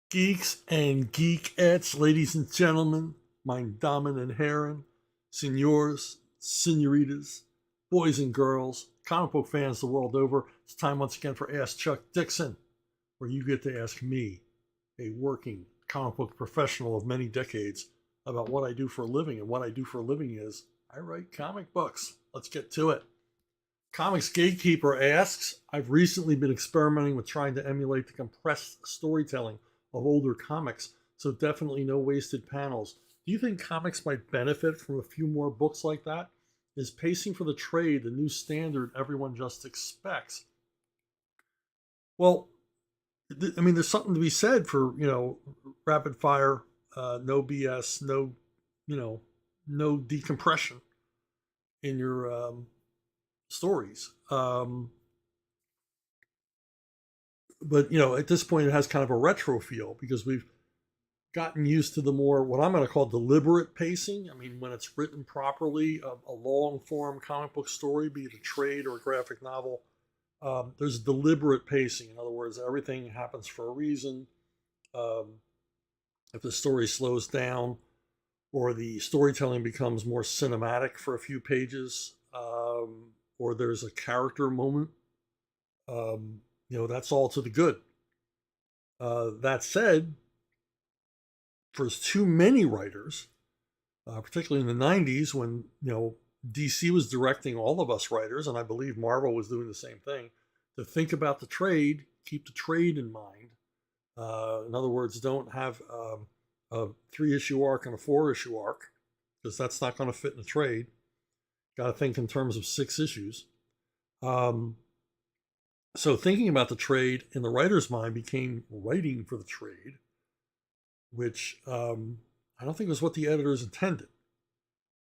Geeks and geekettes, ladies and gentlemen, mein Damen and Herren, senors, senoritas, boys and girls, comic book fans the world over. It's time once again for Ask Chuck Dixon, where you get to ask me, a working comic book professional of many decades, about what I do for a living. And what I do for a living is I write comic books. Let's get to it. Comics Gatekeeper asks, I've recently been experimenting with trying to emulate the compressed storytelling of older comics, so definitely no wasted panels. Do you think comics might benefit from a few more books like that? Is pacing for the trade the new standard everyone just expects? Well, I mean, there's something to be said for, rapid fire, no BS, no decompression in your stories. But at this point it has kind of a retro feel because we've gotten used to the more what I'm going to call deliberate pacing. I mean, when it's written properly, a long form comic book story, be it a trade or a graphic novel, there's deliberate pacing. In other words, everything happens for a reason. If the story slows down or the storytelling becomes more cinematic for a few pages, or there's a character moment, that's all to the good. That said, for too many writers, particularly in the 90s when, DC was directing all of us writers, and I believe Marvel was doing the same thing, to think about the trade, keep the trade in mind. In other words, don't have a 3-issue arc and a 4-issue arc, because that's not going to fit in a trade. Got to think in terms of 6 issues. So thinking about the trade in the writer's mind became writing for the trade, which I don't think was what the editors intended.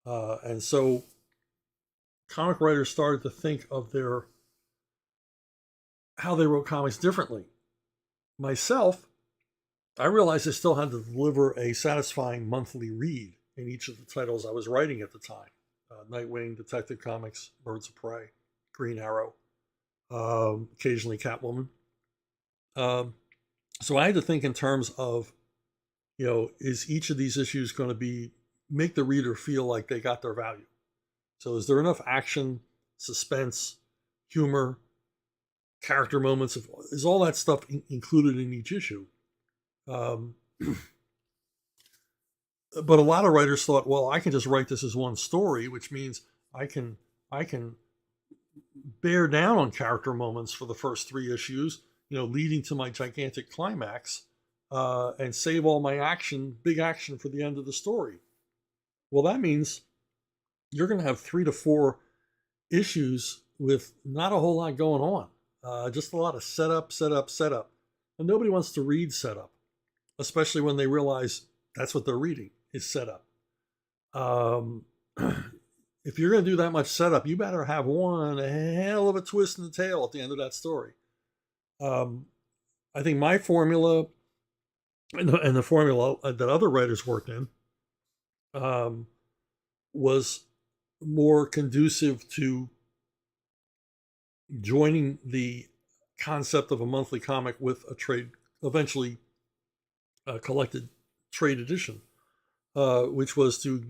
And so comic writers started to think of how they wrote comics differently. Myself, I realized I still had to deliver a satisfying monthly read in each of the titles I was writing at the time. Nightwing, Detective Comics, Birds of Prey, Green Arrow, occasionally Catwoman. So I had to think in terms of, is each of these issues going to make the reader feel like they got their value? So is there enough action, suspense, humor, character moments? Is all that stuff included in each issue? But a lot of writers thought, well, I can just write this as one story, which means I can bear down on character moments for the first 3 issues, leading to my gigantic climax, and save all my big action for the end of the story. Well, that means you're going to have 3 to 4 issues with not a whole lot going on, just a lot of setup. And nobody wants to read setup, especially when they realize that's what they're reading is setup. If you're going to do that much setup, you better have one hell of a twist in the tail at the end of that story. I think my formula and the formula that other writers worked in was more conducive to joining the concept of a monthly comic with a trade, eventually a collected trade edition, which was to,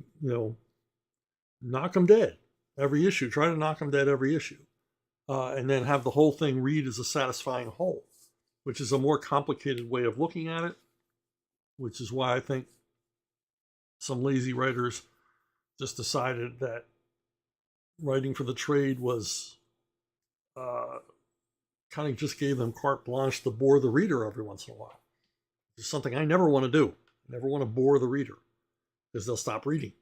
knock them dead every issue, try to knock them dead every issue, and then have the whole thing read as a satisfying whole, which is a more complicated way of looking at it, which is why I think some lazy writers just decided that writing for the trade was kind of just gave them carte blanche to bore the reader every once in a while. It's something I never want to do. I never want to bore the reader because they'll stop reading.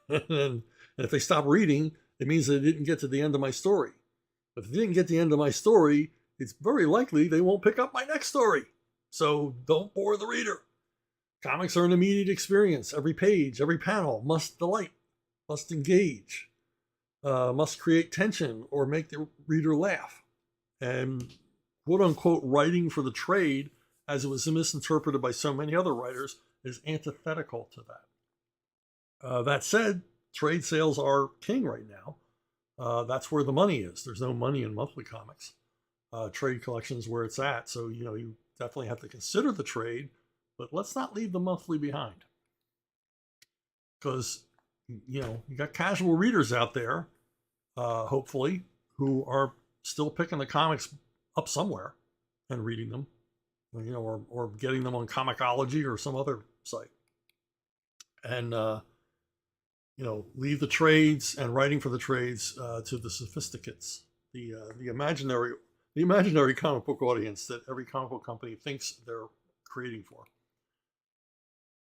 And if they stop reading, it means they didn't get to the end of my story. If they didn't get to the end of my story, it's very likely they won't pick up my next story. So don't bore the reader. Comics are an immediate experience. Every page, every panel must delight, must engage, must create tension or make the reader laugh. And quote unquote writing for the trade, as it was misinterpreted by so many other writers, is antithetical to that. That said, trade sales are king right now. That's where the money is. There's no money in monthly comics. Trade collections where it's at. So, you definitely have to consider the trade, But let's not leave the monthly behind, because you got casual readers out there, hopefully, who are still picking the comics up somewhere and reading them, or getting them on Comixology or some other site. And leave the trades and writing for the trades to the sophisticates, the imaginary comic book audience that every comic book company thinks they're creating for.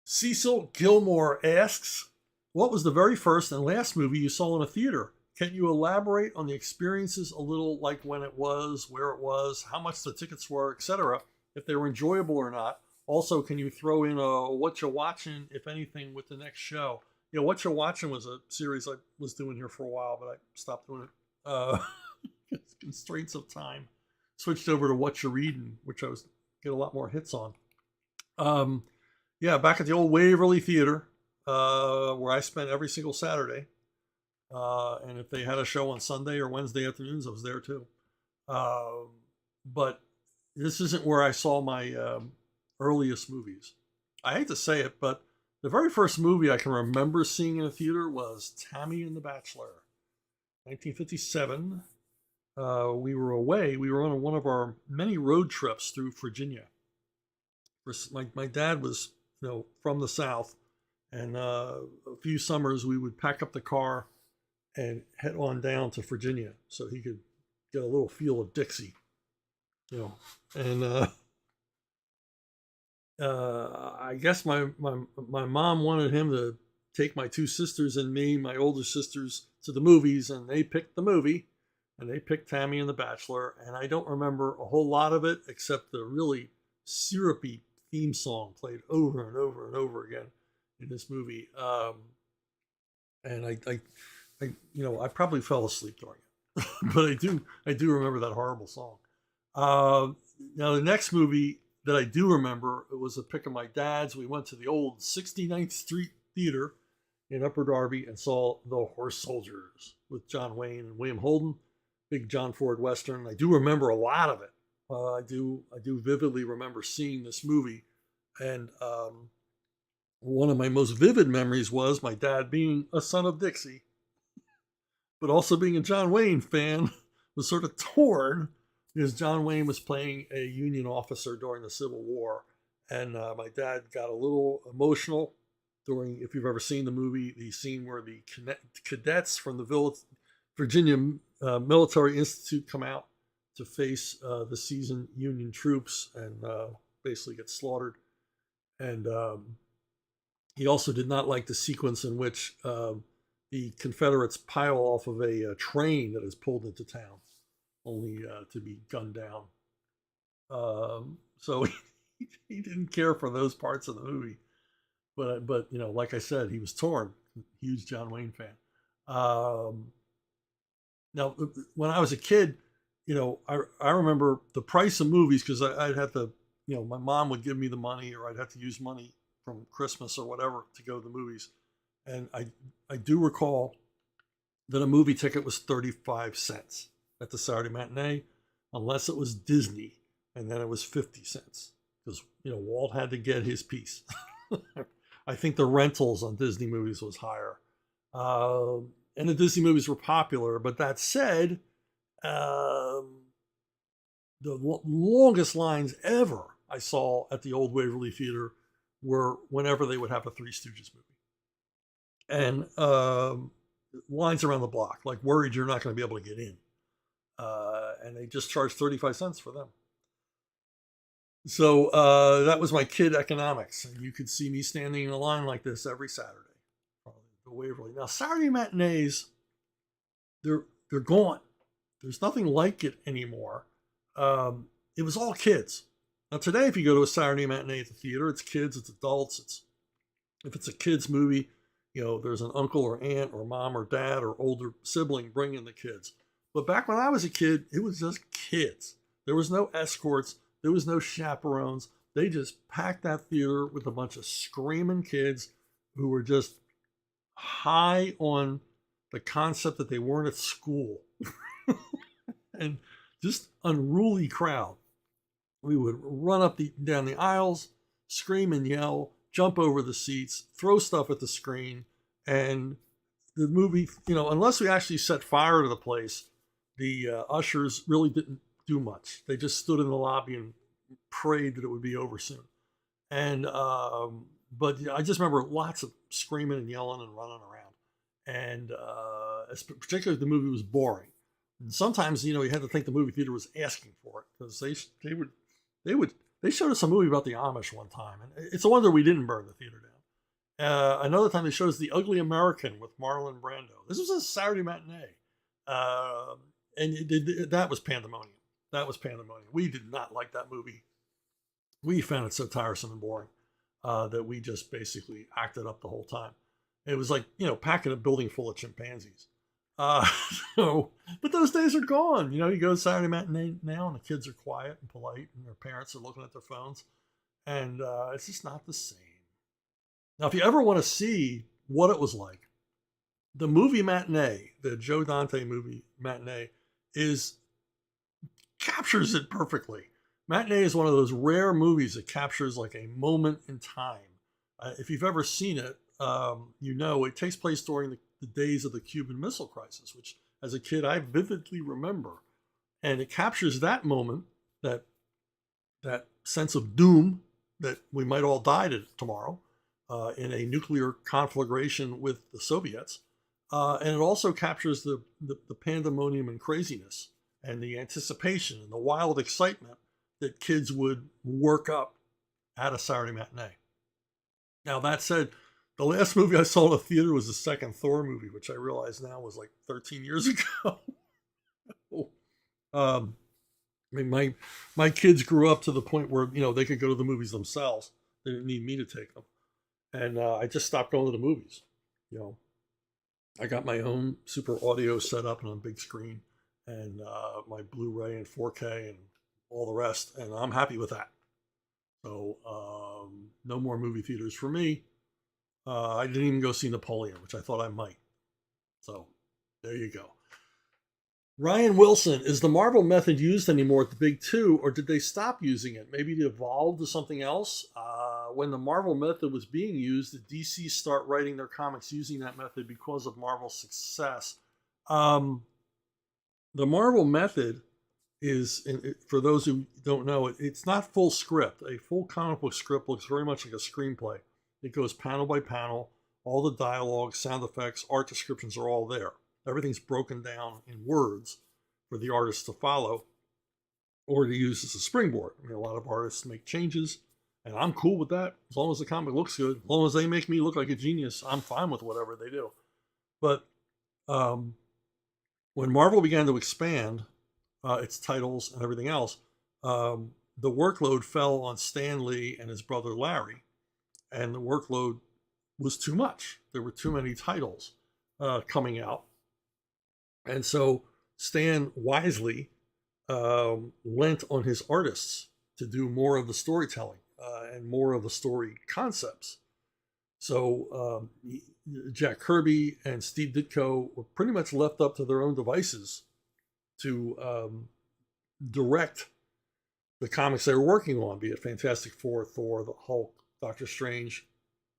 Cecil Gilmore asks, what was the very first and last movie you saw in a theater? Can you elaborate on the experiences a little, like when it was, where it was, how much the tickets were, etc., if they were enjoyable or not? Also, can you throw in what you're watching, if anything, with the next show? What You're Watching was a series I was doing here for a while, but I stopped doing it. Constraints of time. Switched over to What You're Reading, which I was get a lot more hits on. Back at the old Waverly Theater, where I spent every single Saturday. And if they had a show on Sunday or Wednesday afternoons, I was there too. But this isn't where I saw my earliest movies. I hate to say it, but the very first movie I can remember seeing in a theater was Tammy and the Bachelor, 1957. We were away. We were on one of our many road trips through Virginia. My dad was, from the South, and a few summers we would pack up the car and head on down to Virginia so he could get a little feel of Dixie, And I guess my mom wanted him to take my two sisters and me, my older sisters, to the movies, and they picked the movie, and they picked Tammy and the Bachelor. And I don't remember a whole lot of it except the really syrupy theme song played over and over and over again in this movie. And I probably fell asleep during it, but I do remember that horrible song. Now the next movie that I do remember, it was a pick of my dad's. We went to the old 69th Street Theater in Upper Darby and saw The Horse Soldiers with John Wayne and William Holden, big John Ford Western. I do remember a lot of it. I do vividly remember seeing this movie. And one of my most vivid memories was my dad being a son of Dixie, but also being a John Wayne fan, was sort of torn because John Wayne was playing a Union officer during the Civil War. And my dad got a little emotional during, if you've ever seen the movie, the scene where the cadets from the Virginia Military Institute come out to face the seasoned Union troops and basically get slaughtered. And he also did not like the sequence in which the Confederates pile off of a train that is pulled into town, only to be gunned down. So he didn't care for those parts of the movie. But like I said, he was torn. Huge John Wayne fan. Now, when I was a kid, I remember the price of movies, because I'd have to, my mom would give me the money, or I'd have to use money from Christmas or whatever to go to the movies. And I do recall that a movie ticket was 35 cents at the Saturday matinee, unless it was Disney, and then it was 50 cents because, Walt had to get his piece. I think the rentals on Disney movies was higher. And the Disney movies were popular, but that said, the longest lines ever I saw at the old Waverly Theater were whenever they would have a Three Stooges movie. And lines around the block, like worried you're not going to be able to get in. And they just charged 35 cents for them. So that was my kid economics. And you could see me standing in a line like this every Saturday. The Waverly. Now, Saturday matinees, they're gone. There's nothing like it anymore. It was all kids. Now, today, if you go to a Saturday matinee at the theater, it's kids, it's adults. If it's a kid's movie, there's an uncle or aunt or mom or dad or older sibling bringing the kids. But back when I was a kid, it was just kids. There was no escorts. There was no chaperones. They just packed that theater with a bunch of screaming kids who were just high on the concept that they weren't at school. And just unruly crowd. We would run down the aisles, scream and yell, jump over the seats, throw stuff at the screen. And the movie, unless we actually set fire to the place, the ushers really didn't do much. They just stood in the lobby and prayed that it would be over soon. And but I just remember lots of screaming and yelling and running around, and particularly if the movie was boring. And sometimes you had to think the movie theater was asking for it, because they showed us a movie about the Amish one time, and it's a wonder we didn't burn the theater down. Another time they showed us The Ugly American with Marlon Brando. This was a Saturday matinee, and that was pandemonium. That was pandemonium. We did not like that movie. We found it so tiresome and boring that we just basically acted up the whole time. It was like, packing a building full of chimpanzees. But those days are gone. You go to Saturday matinee now and the kids are quiet and polite and their parents are looking at their phones. And it's just not the same. Now, if you ever want to see what it was like, the movie matinee, the Joe Dante movie matinee, captures it perfectly. Matinee is one of those rare movies that captures like a moment in time. If you've ever seen it, it takes place during the days of the Cuban Missile Crisis, which as a kid I vividly remember. And it captures that moment, that sense of doom that we might all die tomorrow in a nuclear conflagration with the Soviets. And it also captures the pandemonium and craziness and the anticipation and the wild excitement that kids would work up at a Saturday matinee. Now, that said, the last movie I saw in a theater was the second Thor movie, which I realize now was like 13 years ago. My kids grew up to the point where, they could go to the movies themselves. They didn't need me to take them. And I just stopped going to the movies. I got my own super audio set up and on a big screen, and my Blu-ray and 4K and all the rest, and I'm happy with that. So no more movie theaters for me. I didn't even go see Napoleon, which I thought I might. So there you go. Ryan Wilson, is the Marvel method used anymore at the big two, or did they stop using it? Maybe it evolved to something else? When the Marvel method was being used, did DC start writing their comics using that method because of Marvel's success? The Marvel method is, for those who don't know, it's not full script. A full comic book script looks very much like a screenplay. It goes panel by panel. All the dialogue, sound effects, art descriptions are all there. Everything's broken down in words for the artist to follow or to use as a springboard. A lot of artists make changes, and I'm cool with that. As long as the comic looks good, as long as they make me look like a genius, I'm fine with whatever they do. But when Marvel began to expand its titles and everything else, the workload fell on Stan Lee and his brother Larry, and the workload was too much. There were too many titles coming out. And so Stan wisely lent on his artists to do more of the storytelling and more of the story concepts. So Jack Kirby and Steve Ditko were pretty much left up to their own devices to direct the comics they were working on, be it Fantastic Four, Thor, the Hulk, Doctor Strange,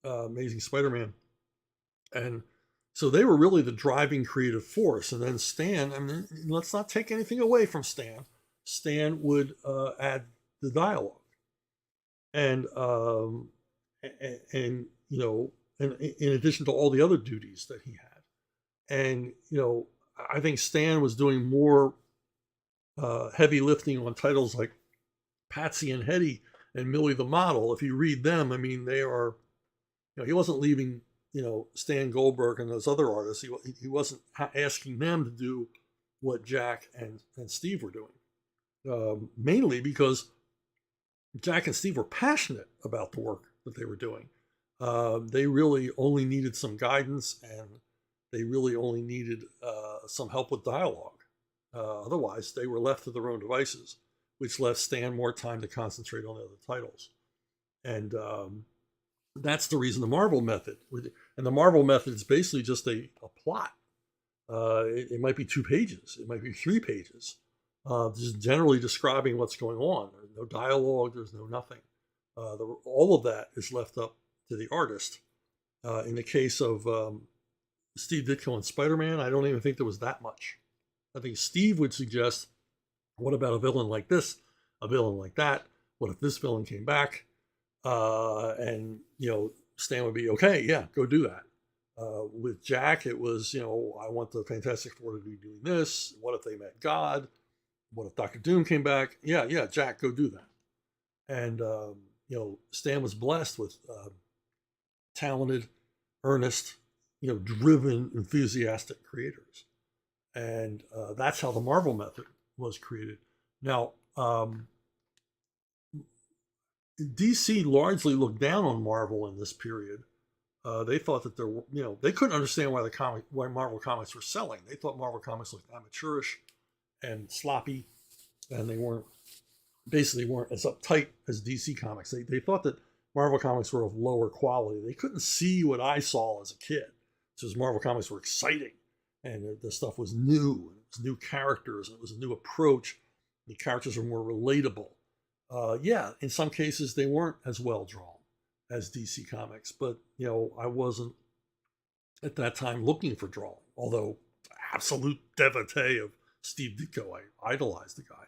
Amazing Spider-Man. And so they were really the driving creative force. And then Stan, let's not take anything away from Stan. Stan would add the dialogue. And in addition to all the other duties that he had. And, I think Stan was doing more heavy lifting on titles like Patsy and Hetty and Millie the Model. If you read them, they are, he wasn't leaving, Stan Goldberg and those other artists. He wasn't asking them to do what Jack and Steve were doing. Mainly because Jack and Steve were passionate about the work that they were doing. They really only needed some guidance, and they really only needed some help with dialogue. Otherwise, they were left to their own devices, which left Stan more time to concentrate on the other titles. And that's the reason the Marvel method. And the Marvel method is basically just a plot. It might be 2 pages. It might be 3 pages. Just generally describing what's going on. There's no dialogue. There's no nothing. All of that is left up to the artist. In the case of Steve Ditko and Spider-Man, I don't even think there was that much. I think Steve would suggest, what about a villain like this, a villain like that? What if this villain came back? And, Stan would be, okay, yeah, go do that. With Jack, it was, I want the Fantastic Four to be doing this. What if they met God? What if Dr. Doom came back? Yeah, Jack, go do that. And, Stan was blessed with talented, earnest, driven, enthusiastic creators. And that's how the Marvel method was created. Now, DC largely looked down on Marvel in this period. They thought that they couldn't understand why Marvel Comics were selling. They thought Marvel Comics looked amateurish and sloppy, and they weren't as uptight as DC Comics. They thought that Marvel Comics were of lower quality. They couldn't see what I saw as a kid. Because Marvel Comics were exciting, and the stuff was new, and it was new characters, and it was a new approach. The characters were more relatable. In some cases they weren't as well drawn as DC Comics, but I wasn't at that time looking for drawing. Although absolute devotee of Steve Ditko, I idolized the guy,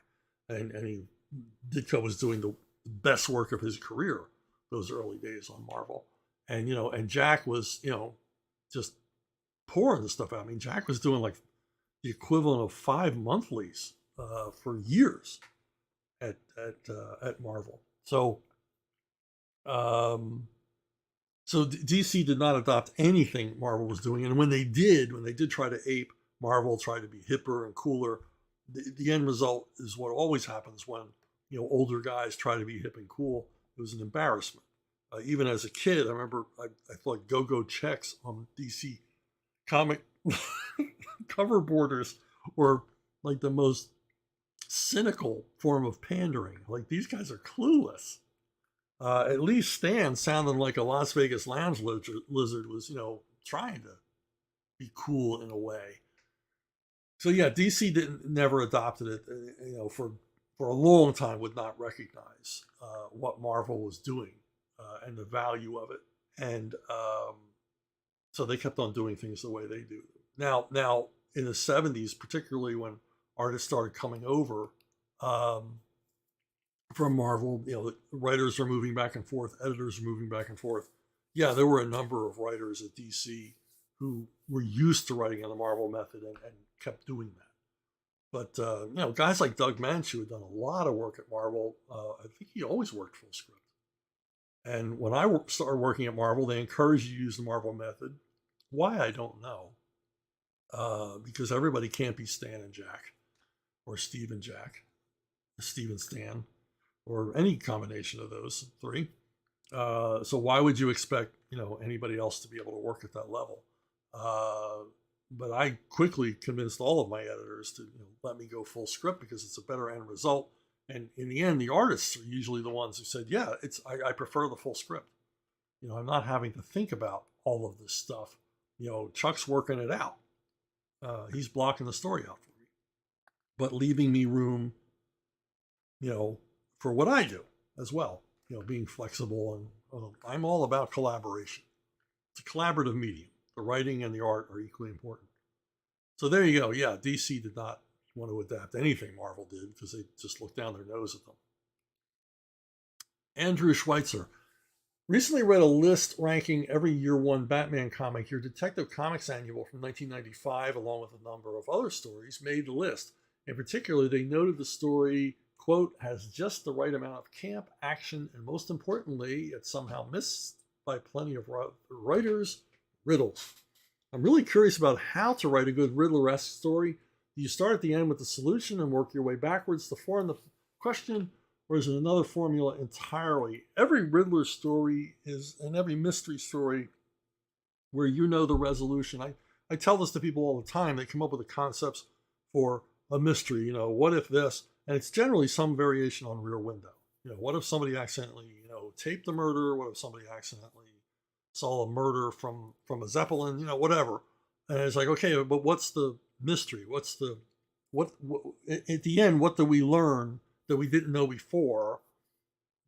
and Ditko was doing the best work of his career those early days on Marvel, and Jack was just pouring the stuff out. I mean, Jack was doing like the equivalent of 5 monthlies for years at Marvel. So DC did not adopt anything Marvel was doing, and when they did try to ape Marvel, try to be hipper and cooler, the end result is what always happens when older guys try to be hip and cool. It was an embarrassment. Even as a kid, I remember I thought go-go checks on DC comic cover borders were like the most cynical form of pandering. Like, these guys are clueless. At least Stan, sounding like a Las Vegas lounge lizard, was trying to be cool in a way. So yeah, DC never adopted it. For a long time would not recognize what Marvel was doing and the value of it, and so they kept on doing things the way they do. Now in the 70s, particularly when artists started coming over from Marvel, the writers are moving back and forth, editors are moving back and forth. Yeah, there were a number of writers at DC who were used to writing in the Marvel method and kept doing that. But guys like Doug Mensch, who had done a lot of work at Marvel, I think he always worked full script. And when I started working at Marvel, they encouraged you to use the Marvel method. Why, I don't know. Because everybody can't be Stan and Jack, or Steve and Jack, Steve and Stan, or any combination of those three. So why would you expect anybody else to be able to work at that level? But I quickly convinced all of my editors to let me go full script because it's a better end result. And in the end, the artists are usually the ones who said, yeah, I prefer the full script. I'm not having to think about all of this stuff. Chuck's working it out. He's blocking the story out for me, but leaving me room, for what I do as well. Being flexible, and I'm all about collaboration. It's a collaborative medium. The writing and the art are equally important. So there you go. Yeah, DC did not want to adapt anything Marvel did because they just looked down their nose at them. Andrew Schweitzer recently read a list ranking every year one Batman comic. Your Detective Comics annual from 1995, along with a number of other stories, made the list. In particular, they noted the story, quote, has just the right amount of camp, action, and most importantly, it's somehow missed by plenty of writers, riddles. I'm really curious about how to write a good Riddler-esque story. Do you start at the end with the solution and work your way backwards to form the question, or is it another formula entirely? Every Riddler story is, and every mystery story where the resolution. I tell this to people all the time. They come up with the concepts for a mystery. What if this? And it's generally some variation on Rear Window. What if somebody accidentally, taped the murder? What if somebody accidentally saw a murder from a Zeppelin? Whatever. And it's like, okay, but what's the mystery? What at the end, what do we learn that we didn't know before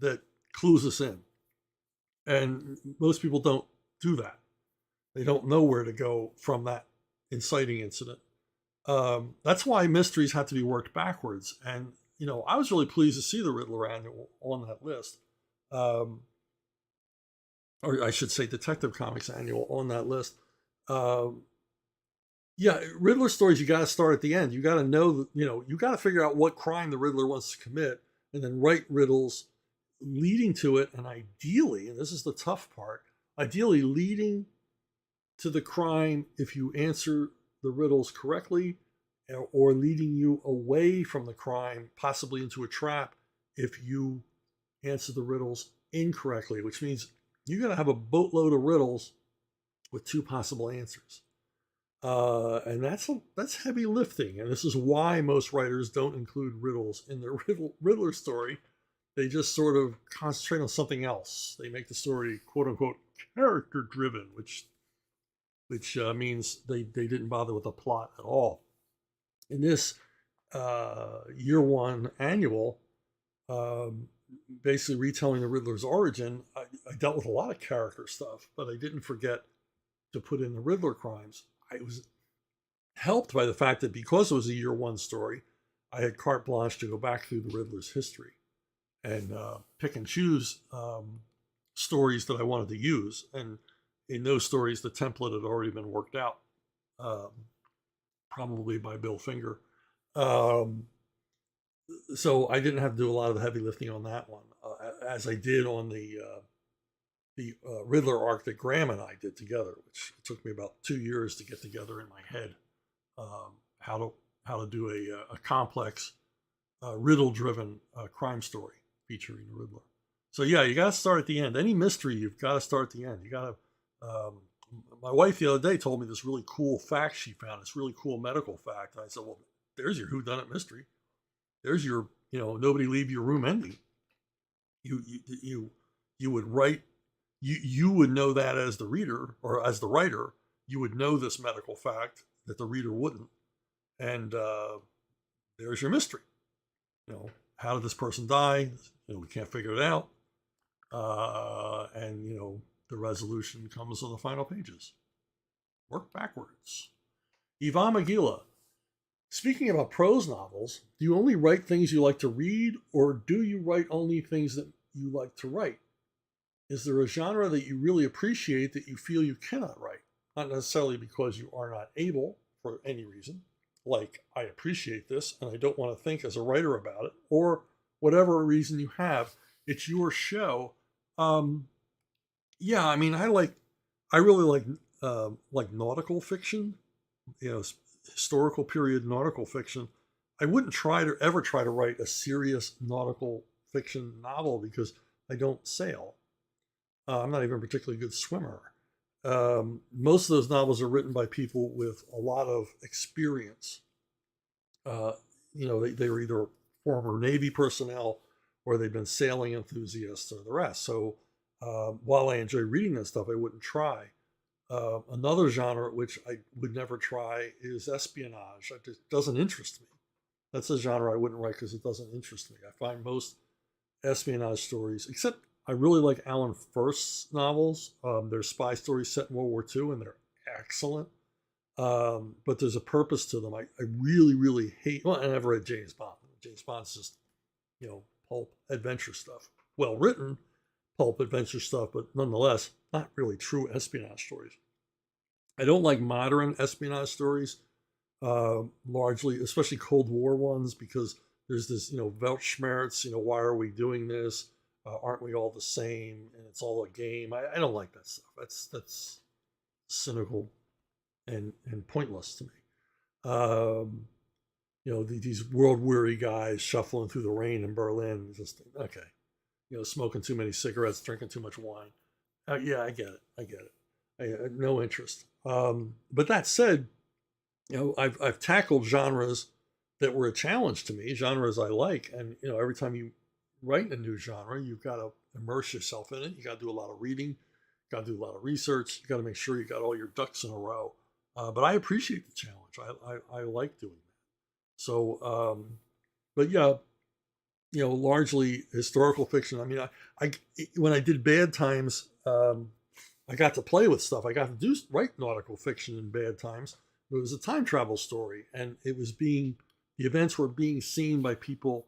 that clues us in. And most people don't do that. They don't know where to go from that inciting incident. That's why mysteries have to be worked backwards. And, I was really pleased to see the Riddler annual on that list. Or I should say Detective Comics annual on that list. Yeah, Riddler stories, you got to start at the end. You got to know, you got to figure out what crime the Riddler wants to commit and then write riddles leading to it. And ideally, and this is the tough part, ideally leading to the crime if you answer the riddles correctly, or leading you away from the crime, possibly into a trap if you answer the riddles incorrectly, which means you're going to have a boatload of riddles with two possible answers. And that's heavy lifting. And this is why most writers don't include riddles in their Riddler story. They just sort of concentrate on something else. They make the story, quote unquote, character driven, which means they didn't bother with the plot at all. In this year one annual, basically retelling the Riddler's origin, I dealt with a lot of character stuff, but I didn't forget to put in the Riddler crimes. I was helped by the fact that because it was a year one story, I had carte blanche to go back through the Riddler's history and pick and choose stories that I wanted to use. And in those stories, the template had already been worked out, probably by Bill Finger. So I didn't have to do a lot of the heavy lifting on that one, as I did on the Riddler arc that Graham and I did together, which took me about 2 years to get together in my head, how to do a complex, riddle-driven crime story featuring the Riddler. So yeah, you got to start at the end. Any mystery, you've got to start at the end. You got to. My wife the other day told me this really cool fact she found. This really cool medical fact. And I said, "Well, there's your whodunit mystery. There's your nobody leave your room ending. You would write. You would know that as the reader or as the writer. You would know this medical fact that the reader wouldn't. And there's your mystery. How did this person die? We can't figure it out. And the resolution comes on the final pages. Work backwards. Yvonne Magila. Speaking about prose novels, do you only write things you like to read, or do you write only things that you like to write? Is there a genre that you really appreciate that you feel you cannot write? Not necessarily because you are not able for any reason, like I appreciate this and I don't want to think as a writer about it, or whatever reason you have. It's your show. Yeah, I mean, I really like nautical fiction, historical period nautical fiction. I wouldn't ever try to write a serious nautical fiction novel because I don't sail. I'm not even a particularly good swimmer. Most of those novels are written by people with a lot of experience. They were either former Navy personnel or they've been sailing enthusiasts or the rest. So while I enjoy reading that stuff, I wouldn't try. Another genre which I would never try is espionage. It just doesn't interest me. That's a genre I wouldn't write because it doesn't interest me. I find most espionage stories, except I really like Alan First's novels. They're spy stories set in World War II, and they're excellent. But there's a purpose to them. I really, really hate. Well, I never read James Bond. James Bond's just, pulp adventure stuff. Well written pulp adventure stuff, but nonetheless, not really true espionage stories. I don't like modern espionage stories, largely, especially Cold War ones, because there's this, Weltschmerz, why are we doing this? Aren't we all the same? And it's all a game. I don't like that stuff. That's cynical and pointless to me. These world-weary guys shuffling through the rain in Berlin, just, okay. Smoking too many cigarettes, drinking too much wine. Yeah, I get it. I have no interest. But that said, I've tackled genres that were a challenge to me, genres I like. And, every time you write a new genre, you've got to immerse yourself in it. You got to do a lot of reading. You got to do a lot of research. You got to make sure you got all your ducks in a row. But I appreciate the challenge. I like doing that. So, but yeah, largely historical fiction. I mean, I when I did Bad Times, I got to play with stuff. I got to write nautical fiction in Bad Times. It was a time travel story, and the events were being seen by people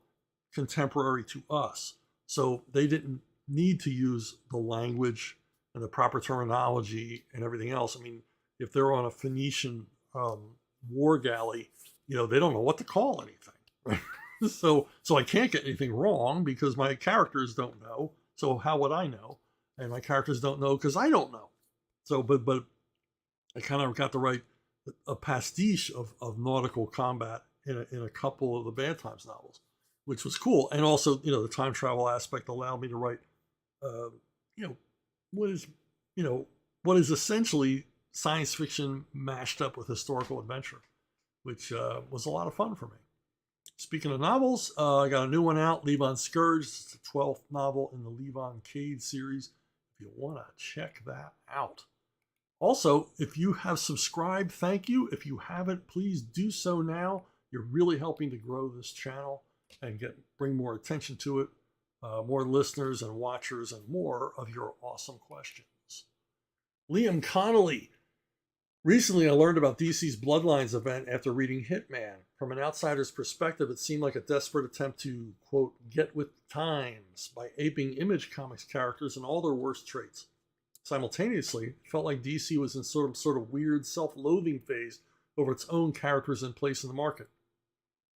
contemporary to us. So they didn't need to use the language and the proper terminology and everything else. I mean, if they're on a Phoenician war galley, they don't know what to call anything. Right? So I can't get anything wrong because my characters don't know. So how would I know? And my characters don't know because I don't know. So, but I kind of got to write a pastiche of nautical combat in a couple of the Bad Times novels, which was cool. And also, the time travel aspect allowed me to write, what is, what is essentially science fiction mashed up with historical adventure, which was a lot of fun for me. Speaking of novels, I got a new one out, Levon Scourge. It's the 12th novel in the Levon Cade series. If you want to check that out. Also, if you have subscribed, thank you. If you haven't, please do so now. You're really helping to grow this channel and bring more attention to it, more listeners and watchers, and more of your awesome questions. Liam Connolly. Recently, I learned about DC's Bloodlines event after reading Hitman. From an outsider's perspective, it seemed like a desperate attempt to, quote, get with times by aping Image Comics characters and all their worst traits. Simultaneously, it felt like DC was in sort of weird self-loathing phase over its own characters and place in the market.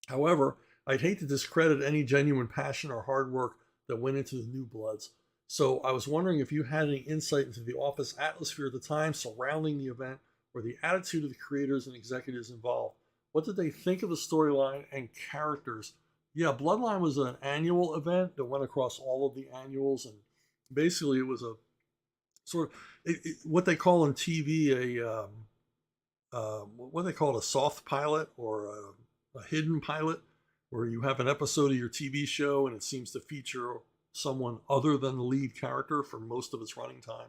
However, I'd hate to discredit any genuine passion or hard work that went into the New Bloods. So I was wondering if you had any insight into the office atmosphere at the time surrounding the event, or the attitude of the creators and executives involved. What did they think of the storyline and characters? Yeah, Bloodline was an annual event that went across all of the annuals, and basically it was a sort of what they call in TV what they call it, a soft pilot or a hidden pilot, where you have an episode of your TV show and it seems to feature someone other than the lead character for most of its running time.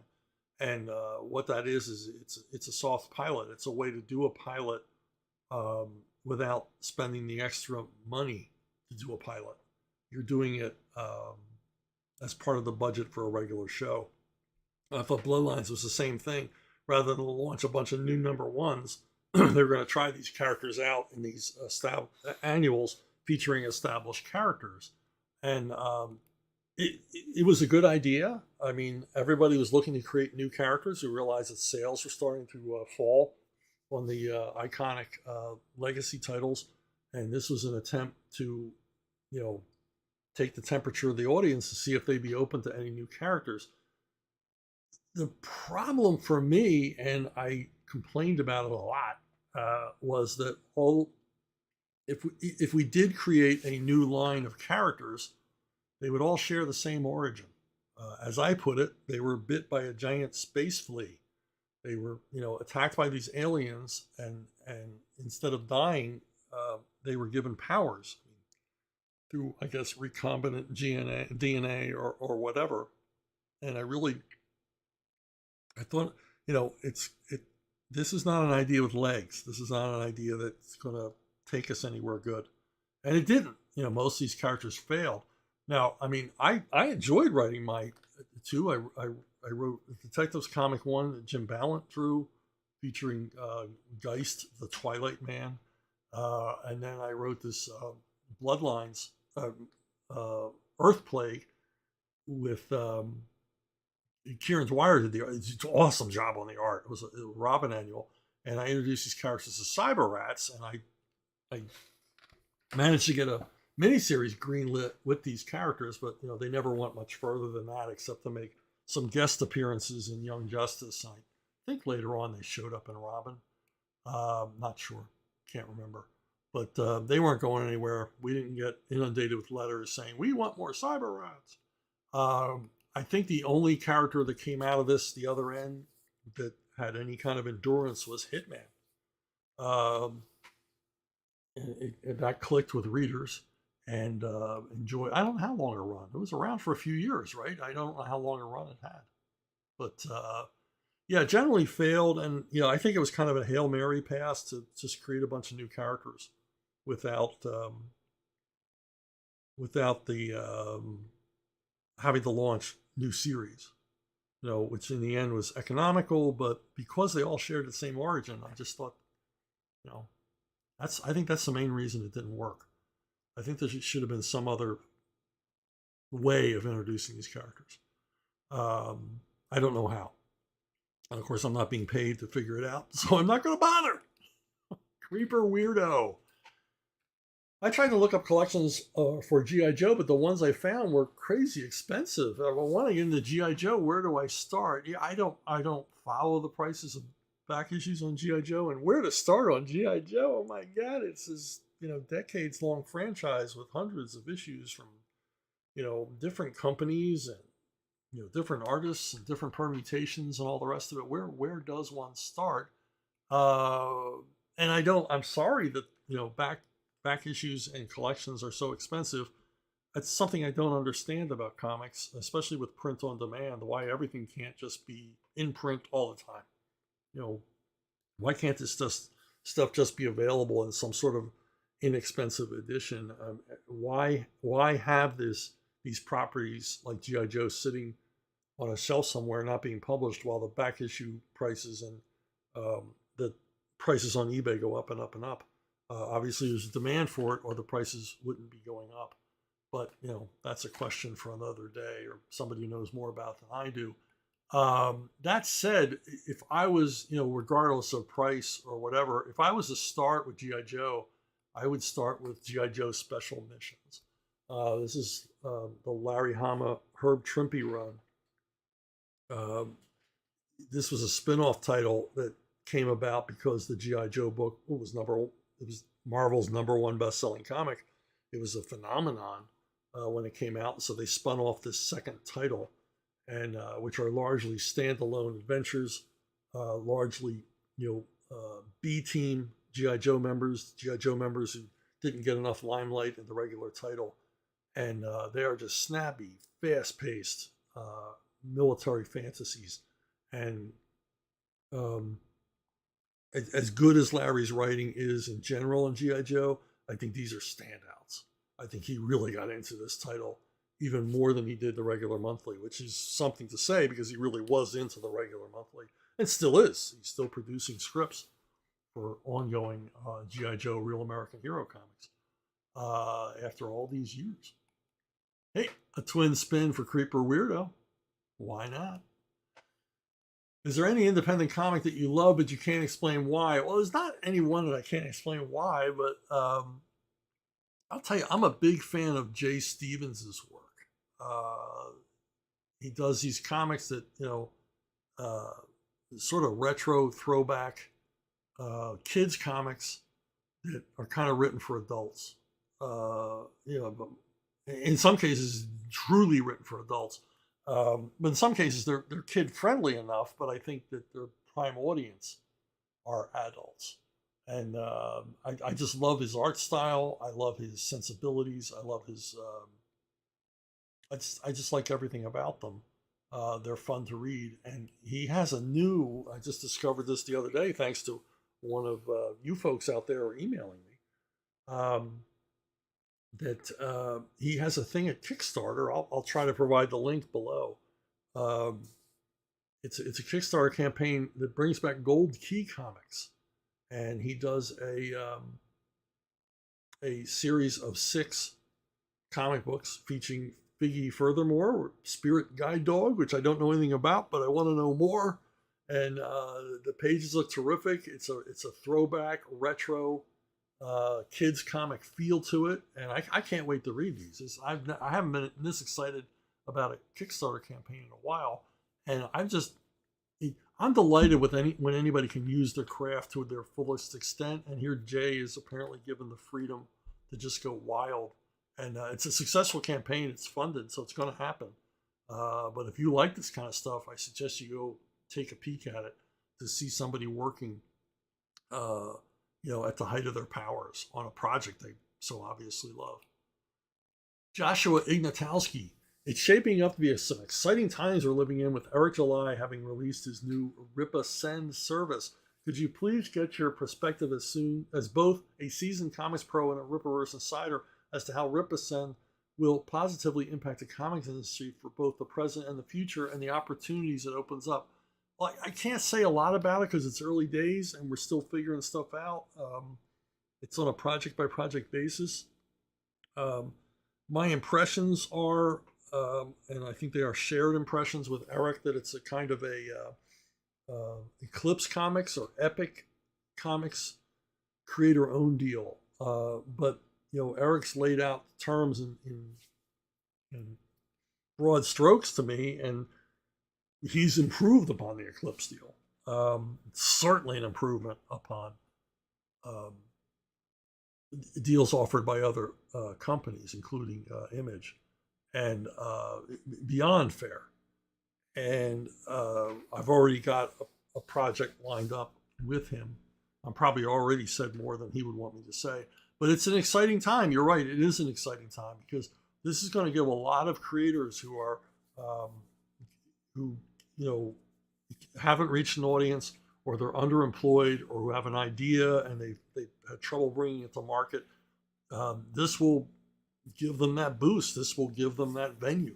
And what that is it's a soft pilot. It's a way to do a pilot without spending the extra money to do a pilot. You're doing it as part of the budget for a regular show. I thought Bloodlines was the same thing. Rather than launch a bunch of new number ones, they're going to try these characters out in these annuals featuring established characters. And it was a good idea. I mean, everybody was looking to create new characters who realized that sales were starting to fall on the iconic legacy titles. And this was an attempt to, take the temperature of the audience to see if they'd be open to any new characters. The problem for me, and I complained about it a lot, was that if we did create a new line of characters, they would all share the same origin. As I put it, they were bit by a giant space flea. They were, attacked by these aliens, and instead of dying, they were given powers through, I guess, recombinant DNA or whatever. And I thought, this is not an idea with legs. This is not an idea that's going to take us anywhere good. And it didn't. Most of these characters failed. Now, I mean, I enjoyed writing my two. I wrote Detectives Comic 1 that Jim Ballant drew, featuring Geist, the Twilight Man. And then I wrote this Bloodlines, Earth Plague, with Kieran Dwyer did it's an awesome job on the art. It was a Robin annual. And I introduced these characters as Cyber Rats, and I managed to get a miniseries greenlit with these characters, but they never went much further than that, except to make some guest appearances in Young Justice. I think later on they showed up in Robin. Not sure, can't remember, but they weren't going anywhere. We didn't get inundated with letters saying we want more Cyber Rats. I think the only character that came out of this, the other end, that had any kind of endurance was Hitman. That clicked with readers. And enjoy. I don't know how long it run. It was around for a few years, right? I don't know how long a run it had, but yeah, generally failed. And I think it was kind of a Hail Mary pass to just create a bunch of new characters without without the having to launch new series, which in the end was economical, but because they all shared the same origin, I just thought, I think that's the main reason it didn't work. I think there should have been some other way of introducing these characters. I don't know how. And of course, I'm not being paid to figure it out, so I'm not going to bother. Creeper weirdo. I tried to look up collections for G.I. Joe, but the ones I found were crazy expensive. If I want to get into G.I. Joe, where do I start? Yeah, I don't follow the prices of back issues on G.I. Joe, and where to start on G.I. Joe? Oh my God, it's this decades-long franchise with hundreds of issues from different companies and different artists and different permutations and all the rest of it. Where does one start? And I'm sorry that back issues and collections are so expensive. It's something I don't understand about comics, especially with print on demand, why everything can't just be in print all the time. Why can't this stuff just be available in some sort of inexpensive edition? Why have these properties like G.I. Joe sitting on a shelf somewhere not being published while the back issue prices and the prices on eBay go up and up and up? Obviously, there's a demand for it, or the prices wouldn't be going up. But that's a question for another day, or somebody who knows more about it than I do. That said, if I was, regardless of price or whatever, if I was to start with G.I. Joe, I would start with G.I. Joe Special Missions. This is the Larry Hama Herb Trimpe run. This was a spin-off title that came about because the G.I. Joe book was Marvel's #1 best-selling comic. It was a phenomenon when it came out, so they spun off this second title, and which are largely standalone adventures, largely B-team G.I. Joe members who didn't get enough limelight in the regular title, and they are just snappy, fast-paced military fantasies, and as good as Larry's writing is in general in G.I. Joe, I think these are standouts. I think he really got into this title even more than he did the regular monthly, which is something to say because he really was into the regular monthly and still is. He's still producing scripts for ongoing G.I. Joe Real American Hero comics after all these years. Hey, a twin spin for Creeper Weirdo. Why not? Is there any independent comic that you love but you can't explain why? Well, there's not any one that I can't explain why, but I'll tell you, I'm a big fan of Jay Stevens' work. He does these comics that, sort of retro throwback kids comics that are kind of written for adults. But in some cases, truly written for adults. But in some cases, they're kid friendly enough, but I think that their prime audience are adults. And I just love his art style. I love his sensibilities. I love his. I just like everything about them. They're fun to read, and he has a new. I just discovered this the other day, thanks to one of you folks out there emailing me. That he has a thing at Kickstarter. I'll try to provide the link below. It's a Kickstarter campaign that brings back Gold Key Comics, and he does a series of 6 comic books featuring Figgy Furthermore, or Spirit Guide Dog, which I don't know anything about, but I want to know more. And the pages look terrific. It's a throwback retro kids comic feel to it, and I can't wait to read these. I haven't been this excited about a Kickstarter campaign in a while, and I'm delighted with when anybody can use their craft to their fullest extent. And here Jay is apparently given the freedom to just go wild, and it's a successful campaign. It's funded, so it's going to happen. But if you like this kind of stuff, I suggest you go take a peek at it to see somebody working. At the height of their powers on a project they so obviously love. Joshua Ignatowski. It's shaping up to be some exciting times we're living in, with Eric July having released his new Rippa Send service. Could you please get your perspective as soon as both a seasoned comics pro and a Rippaverse insider as to how Rippa Send will positively impact the comics industry for both the present and the future and the opportunities it opens up. Well, I can't say a lot about it because it's early days and we're still figuring stuff out. It's on a project by project basis. My impressions are, and I think they are shared impressions with Eric, that it's a kind of a Eclipse Comics or Epic Comics creator-owned deal. But Eric's laid out terms in broad strokes to me, and he's improved upon the Eclipse deal. It's certainly an improvement upon deals offered by other companies, including Image, and beyond fair. And I've already got a project lined up with him. I'm probably already said more than he would want me to say. But it's an exciting time. You're right. It is an exciting time because this is going to give a lot of creators who are, who haven't reached an audience, or they're underemployed, or who have an idea and they've had trouble bringing it to market. This will give them that boost. This will give them that venue.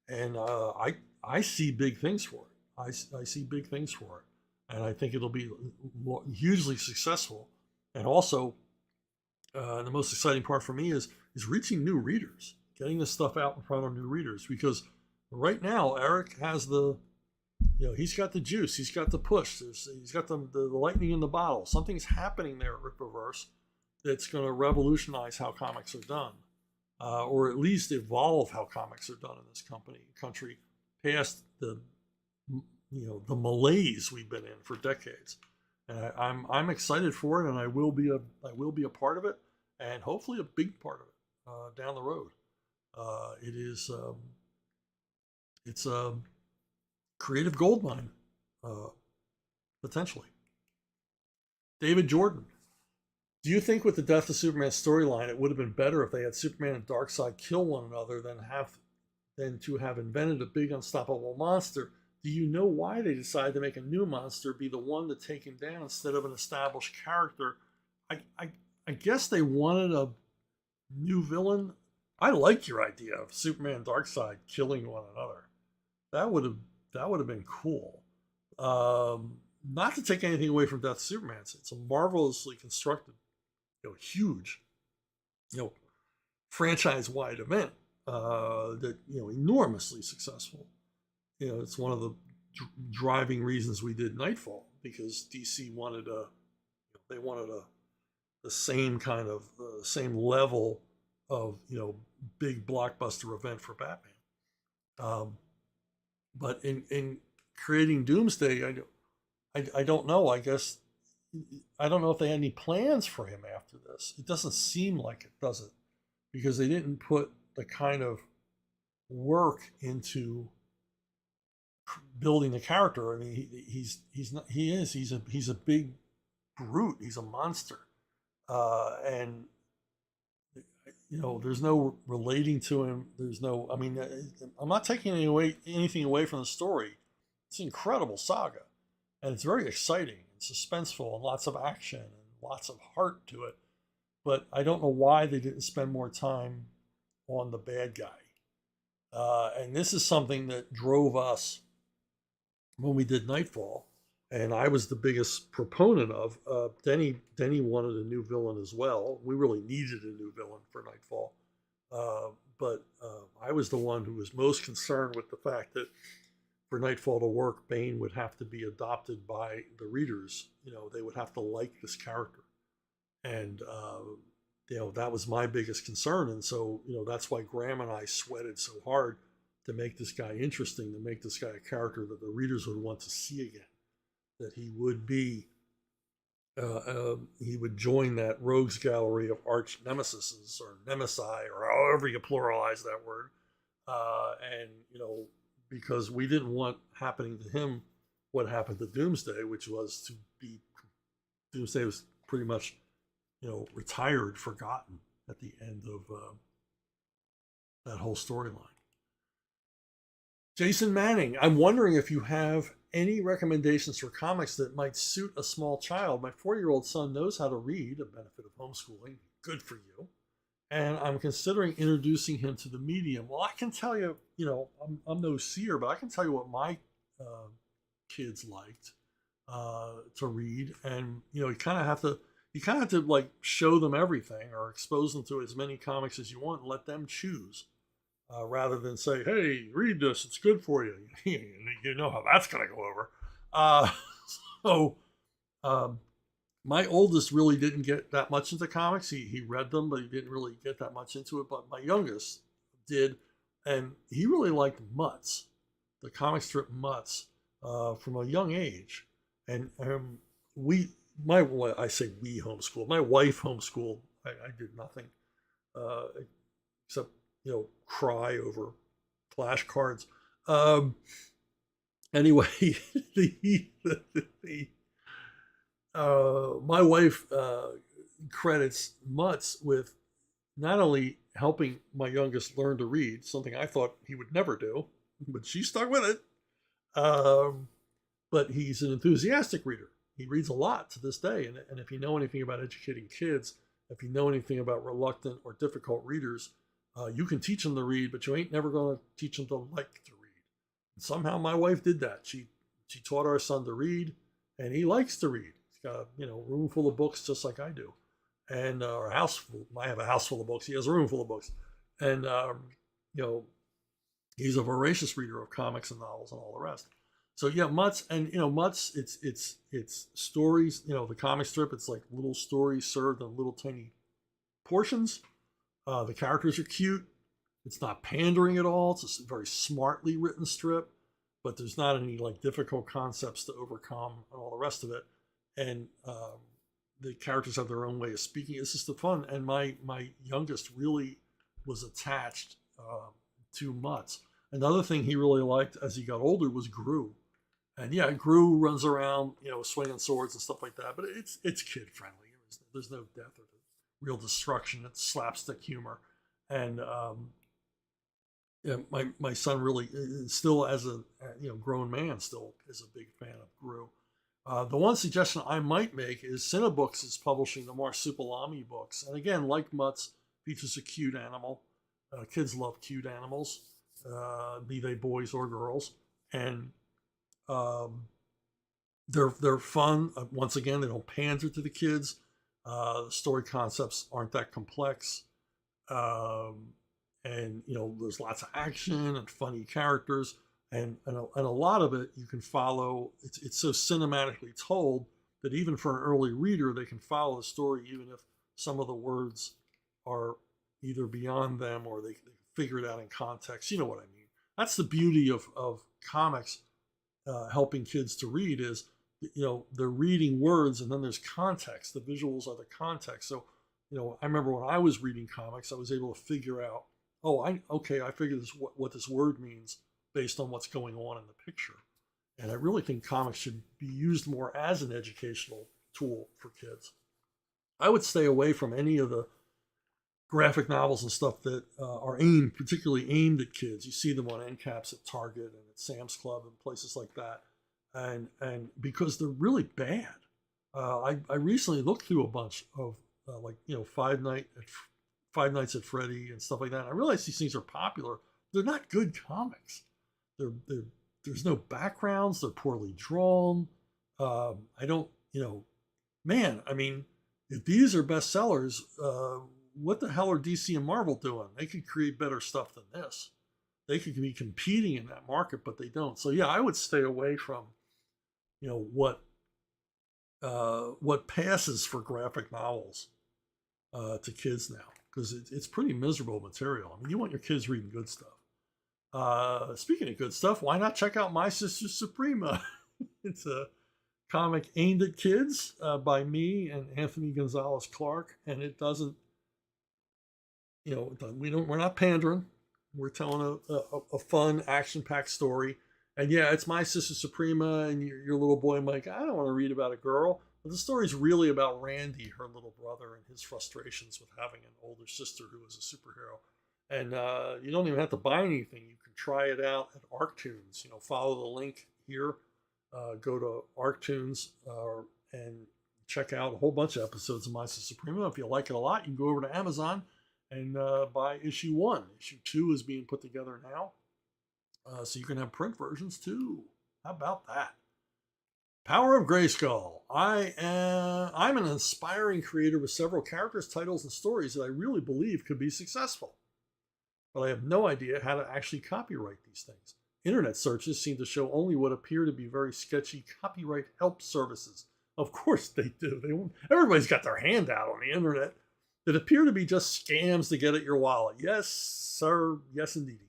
And I see big things for it. I see big things for it. And I think it'll be hugely successful. And also, the most exciting part for me is reaching new readers, getting this stuff out in front of new readers. Because right now, Eric has he's got the juice, he's got the push, he's got the lightning in the bottle. Something's happening there at Rippaverse that's going to revolutionize how comics are done, or at least evolve how comics are done in this country, past the malaise we've been in for decades. And I'm excited for it, and I will be a part of it, and hopefully a big part of it down the road. It's a creative goldmine, potentially. David Jordan, do you think with the Death of Superman storyline, it would have been better if they had Superman and Darkseid kill one another than to have invented a big unstoppable monster? Do you know why they decided to make a new monster be the one to take him down instead of an established character? I guess they wanted a new villain. I like your idea of Superman and Darkseid killing one another. That would have been cool. Not to take anything away from Death of Superman. It's a marvelously constructed, huge, franchise-wide event that enormously successful. It's one of the driving reasons we did Nightfall, because DC wanted the same kind of same level of big blockbuster event for Batman. But in creating Doomsday, I don't know. I guess I don't know if they had any plans for him after this. It doesn't seem like it, does it? Because they didn't put the kind of work into building the character. I mean, he's a big brute. He's a monster, and there's no relating to him. There's no. I mean, I'm not taking anything away from the story. It's an incredible saga, and it's very exciting and suspenseful, and lots of action and lots of heart to it. But I don't know why they didn't spend more time on the bad guy. And this is something that drove us when we did Nightfall, and I was the biggest proponent of. Denny wanted a new villain as well. We really needed a new villain for Nightfall. But I was the one who was most concerned with the fact that for Nightfall to work, Bane would have to be adopted by the readers. They would have to like this character. And, that was my biggest concern. And so, that's why Graham and I sweated so hard to make this guy interesting, to make this guy a character that the readers would want to see again, that he would be, he would join that rogues gallery of arch nemesis or nemesi, or however you pluralize that word. And, because we didn't want happening to him what happened to Doomsday, which was Doomsday was pretty much, retired, forgotten at the end of that whole storyline. Jason Manning, I'm wondering if you have any recommendations for comics that might suit a small child. My 4-year-old son knows how to read, a benefit of homeschooling. Good for you. and I'm considering introducing him to the medium. Well, I can tell you, I'm no seer, but I can tell you what my kids liked to read, and you kind of have to like show them everything or expose them to as many comics as you want and let them choose, rather than say, "Hey, read this; it's good for you." You know how that's going to go over. Uh, so. Um, my oldest really didn't get that much into comics. He read them, but he didn't really get that much into it. But my youngest did, and he really liked Mutts, the comic strip Mutts, from a young age. And I say we homeschooled. My wife homeschooled. I did nothing uh, except cry over flashcards. Anyway, my wife credits Mutts with not only helping my youngest learn to read, something I thought he would never do, but she stuck with it. But he's an enthusiastic reader. He reads a lot to this day. And if you know anything about educating kids, if you know anything about reluctant or difficult readers, you can teach them to read, but you ain't never going to teach them to like to read. And somehow my wife did that. She taught our son to read, and he likes to read. He's got a room full of books just like I do, and our house full. I have a house full of books. He has a room full of books, and he's a voracious reader of comics and novels and all the rest. So yeah, Mutts, and Mutts, it's stories. The comic strip, it's like little stories served in little tiny portions. The characters are cute. It's not pandering at all. It's a very smartly written strip, but there's not any like difficult concepts to overcome and all the rest of it. And the characters have their own way of speaking. It's just the fun. And my youngest really was attached to Mutts. Another thing he really liked as he got older was Gru. And yeah, Gru runs around, swinging swords and stuff like that. But it's kid friendly. There's no death or real destruction. It's slapstick humor. And yeah, my son really still, as a grown man, still is a big fan of Gru. The one suggestion I might make is Cinebooks is publishing the Marsupilami books, and again, like Mutts, features a cute animal. Kids love cute animals, be they boys or girls, and they're fun. Once again, they don't pander to the kids. The story concepts aren't that complex. And there's lots of action and funny characters, and a lot of it you can follow. It's so cinematically told that even for an early reader, they can follow the story even if some of the words are either beyond them or they figure it out in context. You know what I mean? That's the beauty of comics helping kids to read is, they're reading words and then there's context. The visuals are the context. So, I remember when I was reading comics, I was able to figure out, I figured what this word means based on what's going on in the picture. And I really think comics should be used more as an educational tool for kids. I would stay away from any of the graphic novels and stuff that are particularly aimed at kids. You see them on end caps at Target and at Sam's Club and places like that. And because they're really bad. I recently looked through a bunch of Five Nights at Freddy and stuff like that. And I realized these things are popular. They're not good comics. There's no backgrounds. They're poorly drawn. I don't, man, I mean, if these are bestsellers, what the hell are DC and Marvel doing? They could create better stuff than this. They could be competing in that market, but they don't. So yeah, I would stay away from, what passes for graphic novels to kids now, because it's pretty miserable material. I mean, you want your kids reading good stuff. Speaking of good stuff, why not check out My Sister Suprema? It's a comic aimed at kids by me and Anthony Gonzalez Clark, and it doesn't, we're not pandering. We're telling a fun, action-packed story. And yeah, it's My Sister Suprema, and your little boy Mike, I don't want to read about a girl. But the story's really about Randy, her little brother, and his frustrations with having an older sister who is a superhero. And you don't even have to buy anything. You can try it out at ArcTunes. Follow the link here. Go to ArcTunes and check out a whole bunch of episodes of My Sister Suprema. If you like it a lot, you can go over to Amazon and buy issue 1. Issue 2 is being put together now. So you can have print versions too. How about that? Power of Grayskull. I'm an aspiring creator with several characters, titles, and stories that I really believe could be successful. But I have no idea how to actually copyright these things. Internet searches seem to show only what appear to be very sketchy copyright help services. Of course they do. Everybody's got their hand out on the internet that appear to be just scams to get at your wallet. Yes, sir. Yes, indeed.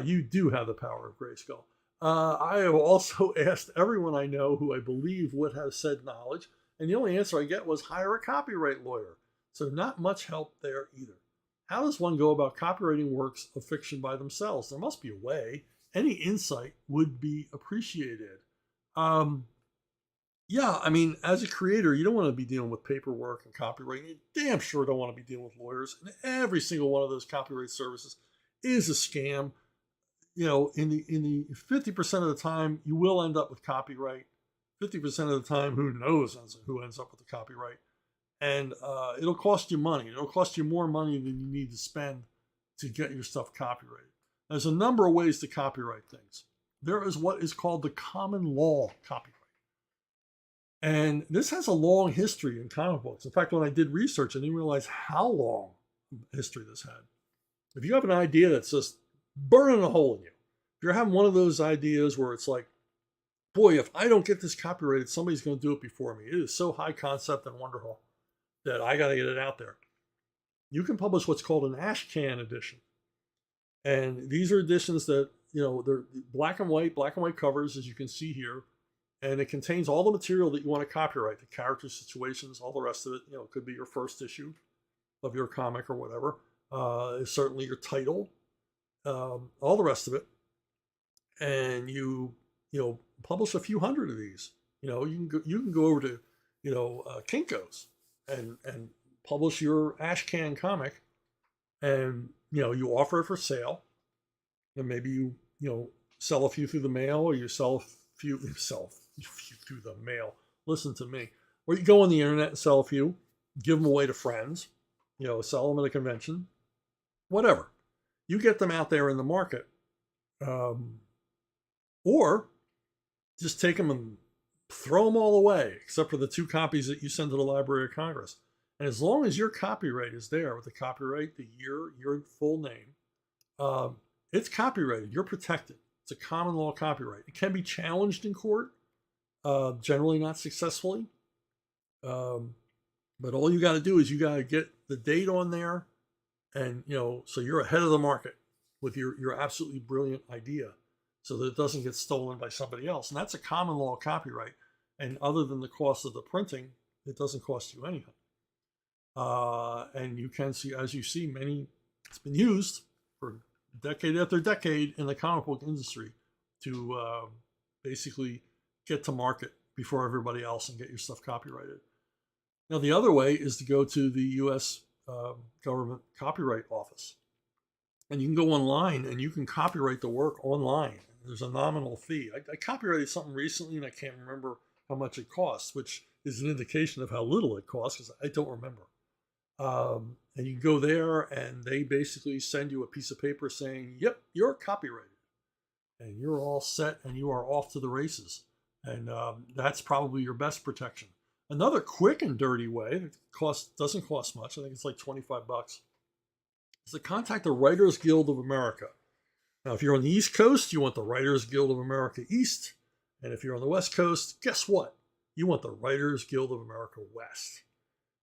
You do have the power of Grayskull. I have also asked everyone I know who I believe would have said knowledge, and the only answer I get was hire a copyright lawyer. So not much help there either. How does one go about copyrighting works of fiction by themselves? There must be a way. Any insight would be appreciated. Yeah, I mean, as a creator, you don't want to be dealing with paperwork and copyright. You damn sure don't want to be dealing with lawyers. And every single one of those copyright services is a scam. You know, in the 50% of the time, you will end up with copyright. 50% of the time, who knows who ends up with the copyright. And it'll cost you money. It'll cost you more money than you need to spend to get your stuff copyrighted. There's a number of ways to copyright things. There is what is called the common law copyright. And this has a long history in comic books. In fact, when I did research, I didn't realize how long history this had. If you have an idea that's just burning a hole in you, if you're having one of those ideas where it's like, boy, if I don't get this copyrighted, somebody's going to do it before me. It is so high concept and wonderful that I got to get it out there. You can publish what's called an Ashcan edition. And these are editions that, you know, they're black and white covers, as you can see here. And it contains all the material that you want to copyright, the character situations, all the rest of it. You know, it could be your first issue of your comic or whatever. Certainly your title, all the rest of it. And you publish a few hundred of these. You know, you can go over to, Kinko's and publish your Ashcan comic, and you offer it for sale, and maybe you sell a few through the mail, or you sell a few through the mail. Listen to me. Or you go on the internet and sell a few, give them away to friends, sell them at a convention, whatever. You get them out there in the market. Or just take them and throw them all away, except for the 2 copies that you send to the Library of Congress. And as long as your copyright is there with the copyright, the year, your full name, it's copyrighted. You're protected. It's a common law copyright. It can be challenged in court, generally not successfully. But all you got to do is you got to get the date on there, and so you're ahead of the market with your absolutely brilliant idea, so that it doesn't get stolen by somebody else. And that's a common law copyright. And other than the cost of the printing, it doesn't cost you anything. And you can see, as you see, it's been used for decade after decade in the comic book industry to basically get to market before everybody else and get your stuff copyrighted. Now, the other way is to go to the U.S. Government Copyright Office. And you can go online and you can copyright the work online. There's a nominal fee. I copyrighted something recently, and I can't remember how much it costs, which is an indication of how little it costs, because I don't remember. And you go there, and they basically send you a piece of paper saying, yep, you're copyrighted. And you're all set, and you are off to the races. And that's probably your best protection. Another quick and dirty way that doesn't cost much, I think it's like $25, is to contact the Writers Guild of America. Now, if you're on the East Coast, you want the Writers Guild of America East. And if you're on the West Coast, guess what? You want the Writers Guild of America West.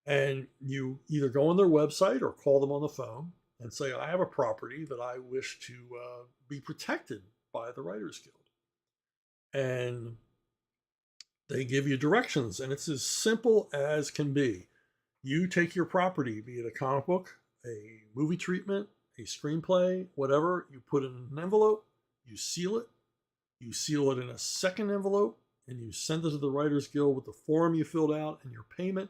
And you either go on their website or call them on the phone and say, I have a property that I wish to be protected by the Writers Guild. And they give you directions, and it's as simple as can be. You take your property, be it a comic book, a movie treatment, a screenplay, whatever, you put it in an envelope, you seal it in a second envelope, and you send it to the Writers Guild with the form you filled out and your payment,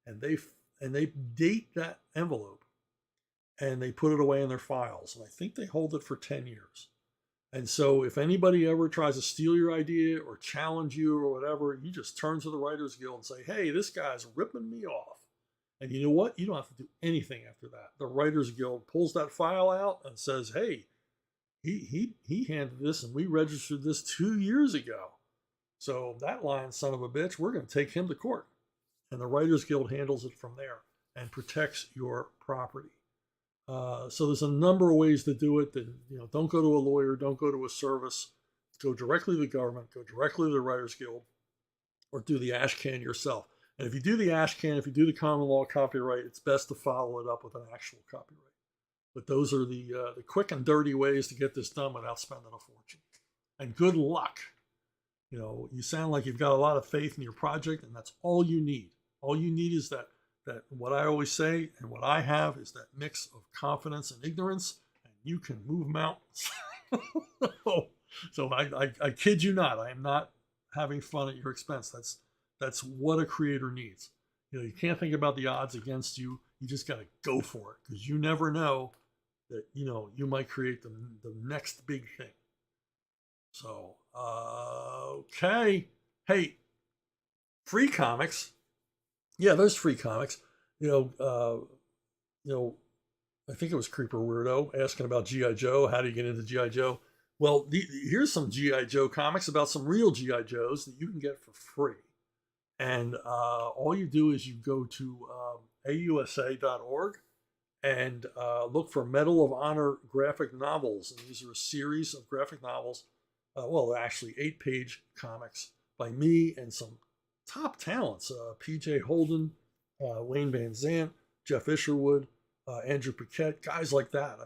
and they date that envelope, and they put it away in their files. And I think they hold it for 10 years. And so if anybody ever tries to steal your idea or challenge you or whatever, you just turn to the Writers Guild and say, hey, this guy's ripping me off. And you know what? You don't have to do anything after that. The Writers Guild pulls that file out and says, hey, he handed this and we registered this 2 years ago. So that lying son of a bitch, we're going to take him to court. And the Writers Guild handles it from there and protects your property. So there's a number of ways to do it. That, don't go to a lawyer, don't go to a service, go directly to the government, go directly to the Writers Guild, or do the ashcan yourself. And if you do the ashcan, if you do the common law copyright, it's best to follow it up with an actual copyright. But those are the quick and dirty ways to get this done without spending a fortune. And good luck. You sound like you've got a lot of faith in your project, and that's all you need. All you need is that what I always say, and what I have, is that mix of confidence and ignorance, and you can move mountains. So I kid you not. I am not having fun at your expense. That's what a creator needs. You can't think about the odds against you. You just got to go for it, because you never know that you might create the next big thing. So okay, hey, free comics. Yeah, there's free comics. I think it was Creeper Weirdo asking about G.I. Joe. How do you get into G.I. Joe? Well, here's some G.I. Joe comics about some real G.I. Joes that you can get for free. And all you do is you go to ausa.org and look for Medal of Honor graphic novels. And these are a series of graphic novels. Actually 8-page comics by me and some top talents. P.J. Holden, Wayne Van Zant, Jeff Isherwood, Andrew Paquette, guys like that.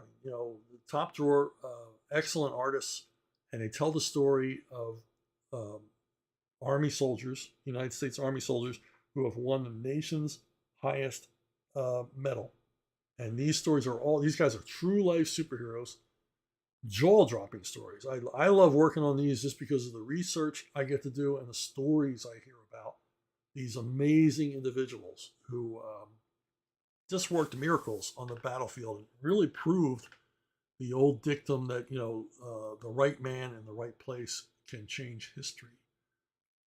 Top drawer, excellent artists. And they tell the story of Army soldiers, United States Army soldiers, who have won the nation's highest medal. And these guys are true life superheroes, jaw-dropping stories. I love working on these just because of the research I get to do and the stories I hear about these amazing individuals who just worked miracles on the battlefield and really proved the old dictum that, the right man in the right place can change history.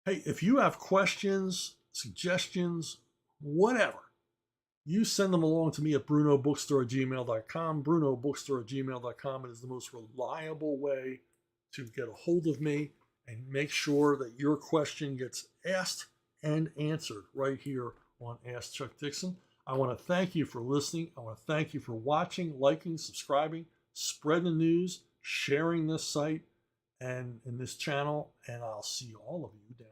Hey, if you have questions, suggestions, whatever, you send them along to me at brunobookstore@gmail.com. brunobookstore@gmail.com. It is the most reliable way to get a hold of me and make sure that your question gets asked and answered right here on Ask Chuck Dixon. I want to thank you for listening. I want to thank you for watching, liking, subscribing, spreading the news, sharing this site and in this channel. And I'll see all of you down.